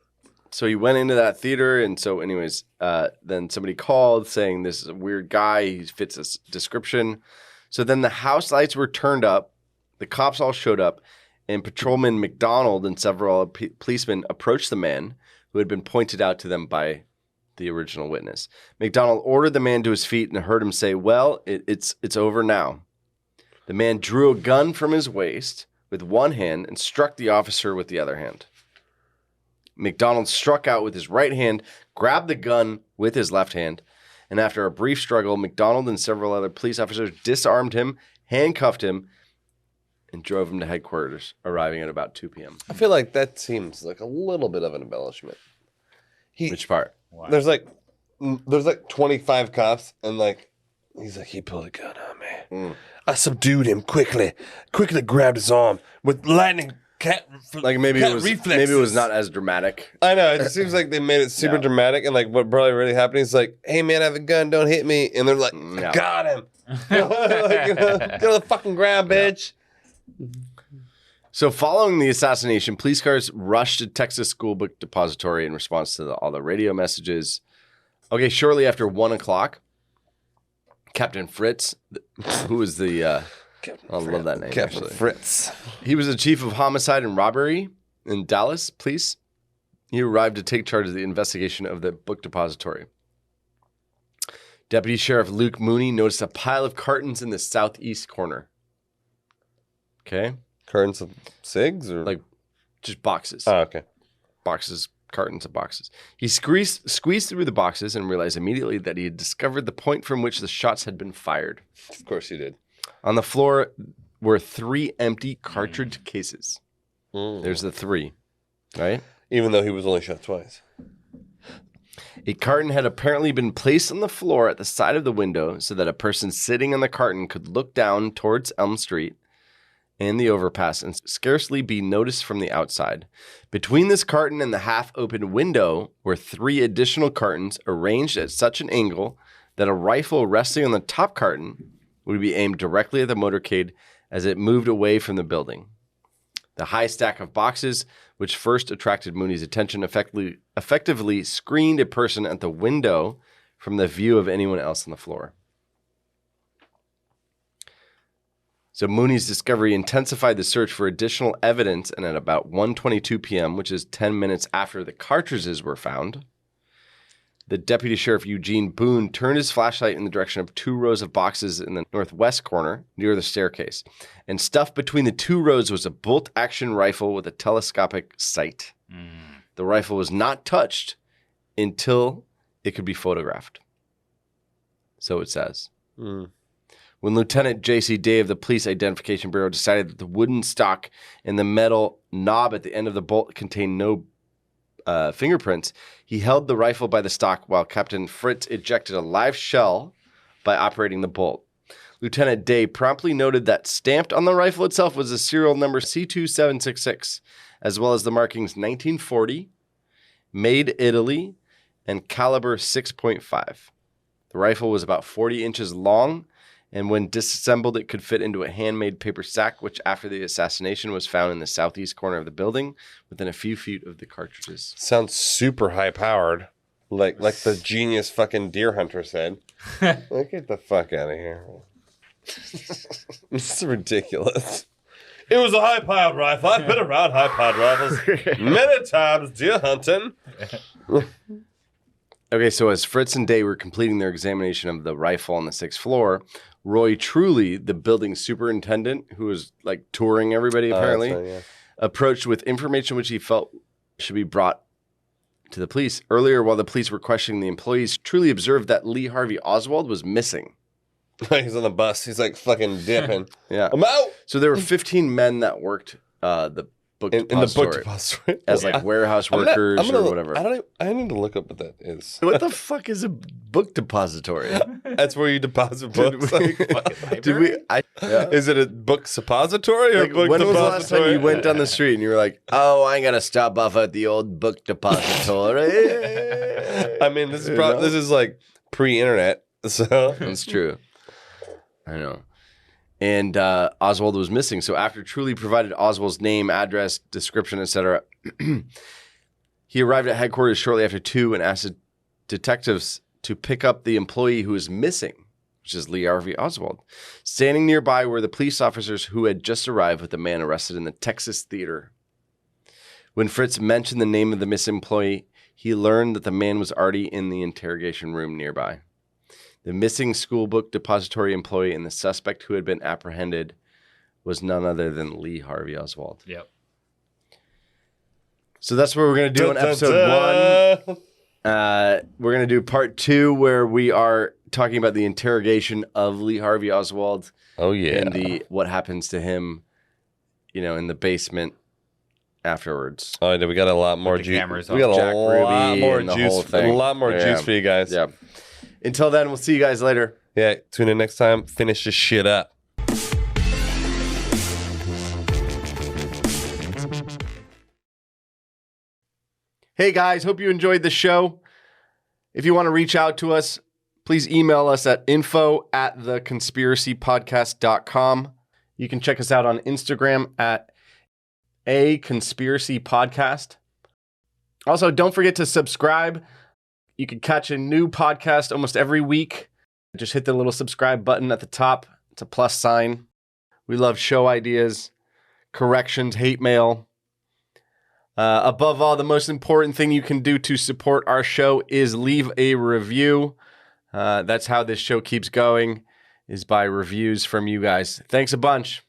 So he went into that theater, and so anyways, then somebody called saying this is a weird guy. He fits this description. So then the house lights were turned up. The cops all showed up, and Patrolman McDonald and several policemen approached the man who had been pointed out to them by the original witness. McDonald ordered the man to his feet and heard him say, "Well, it's over now." The man drew a gun from his waist with one hand and struck the officer with the other hand. McDonald struck out with his right hand, grabbed the gun with his left hand, and after a brief struggle, McDonald and several other police officers disarmed him, handcuffed him, and drove him to headquarters, arriving at about 2 p.m. I feel like that seems like a little bit of an embellishment. Which part? Wow. There's like 25 cops, and like he's like, he pulled a gun on me. I subdued him quickly grabbed his arm with lightning. Maybe it was not as dramatic. I know. It just seems like they made it super dramatic, and like what probably really happened is like, "Hey man, I have a gun. Don't hit me." And they're like, "Got him." Get on the fucking ground, bitch. So following the assassination, police cars rushed to Texas School Book Depository in response to all the radio messages. Okay, shortly after 1 o'clock, Captain Fritz, who was the... I love that name, Captain actually. Fritz. He was the chief of homicide and robbery in Dallas police. He arrived to take charge of the investigation of the book depository. Deputy Sheriff Luke Mooney noticed a pile of cartons in the southeast corner. Okay? Cartons of cigs or Like, just boxes. Oh, okay. Boxes, cartons of boxes. He squeezed through the boxes and realized immediately that he had discovered the point from which the shots had been fired. Of course you did. On the floor were 3 empty cartridge cases. There's the 3, right? Even though he was only shot twice. A carton had apparently been placed on the floor at the side of the window so that a person sitting on the carton could look down towards Elm Street and the overpass and scarcely be noticed from the outside. Between this carton and the half-open window were 3 additional cartons arranged at such an angle that a rifle resting on the top carton would be aimed directly at the motorcade as it moved away from the building. The high stack of boxes, which first attracted Mooney's attention, effectively screened a person at the window from the view of anyone else on the floor. So Mooney's discovery intensified the search for additional evidence, and at about 1:22 p.m., which is 10 minutes after the cartridges were found, the Deputy Sheriff Eugene Boone turned his flashlight in the direction of 2 rows of boxes in the northwest corner near the staircase. And stuffed between the 2 rows was a bolt-action rifle with a telescopic sight. The rifle was not touched until it could be photographed. So it says. When Lieutenant J.C. Day of the Police Identification Bureau decided that the wooden stock and the metal knob at the end of the bolt contained no fingerprints, he held the rifle by the stock while Captain Fritz ejected a live shell by operating the bolt. Lieutenant Day promptly noted that stamped on the rifle itself was the serial number C2766, as well as the markings 1940, Made Italy, and caliber 6.5. The rifle was about 40 inches long, and when disassembled, it could fit into a handmade paper sack, which after the assassination was found in the southeast corner of the building, within a few feet of the cartridges. Sounds super high-powered. Like the genius fucking deer hunter said. Get the fuck out of here. This is ridiculous. It was a high-powered rifle. I've been around high-powered rifles many times deer hunting. Okay, so as Fritz and Day were completing their examination of the rifle on the 6th floor, Roy Truly, the building superintendent, who was like touring everybody apparently, Right, yeah. approached with information which he felt should be brought to the police. Earlier, while the police were questioning the employees, Truly observed that Lee Harvey Oswald was missing. He's on the bus. He's like fucking dipping. Yeah. I'm out. So there were 15 men that worked the book In the depository book depository. as like warehouse workers or whatever. I need to look up what that is. What the fuck is a book depository? That's where you deposit books. Did we? Is it a book suppository or Like, book when depository? was the last time you went down the street and you were like, "Oh, I gotta stop off at the old book depository"? I mean, this is this is like pre-internet, so That's true. I know. And Oswald was missing. So after Truly provided Oswald's name, address, description, etc., he arrived at headquarters shortly after 2 and asked detectives to pick up the employee who was missing, which is Lee Harvey Oswald. Standing nearby were the police officers who had just arrived with the man arrested in the Texas Theater. When Fritz mentioned the name of the missing employee, he learned that the man was already in the interrogation room nearby. The missing school book depository employee and the suspect who had been apprehended was none other than Lee Harvey Oswald. Yep. So that's what we're going to do in episode 1. We're going to do part 2 where we are talking about the interrogation of Lee Harvey Oswald. Oh yeah. And what happens to him, in the basement afterwards. Oh, we got a lot more the juice. cameras We got on. a Jack lot Ruby more and the whole juice. A thing. lot more juice for you guys. Yeah. Until then, we'll see you guys later. Yeah. Tune in next time. Finish this shit up. Hey guys, hope you enjoyed the show. If you want to reach out to us, please email us at info@theconspiracypodcast.com. You can check us out on Instagram at A Conspiracy Podcast. Also, don't forget to subscribe. You can catch a new podcast almost every week. Just hit the little subscribe button at the top. It's a plus sign. We love show ideas, corrections, hate mail. Above all, the most important thing you can do to support our show is leave a review. That's how this show keeps going, is by reviews from you guys. Thanks a bunch.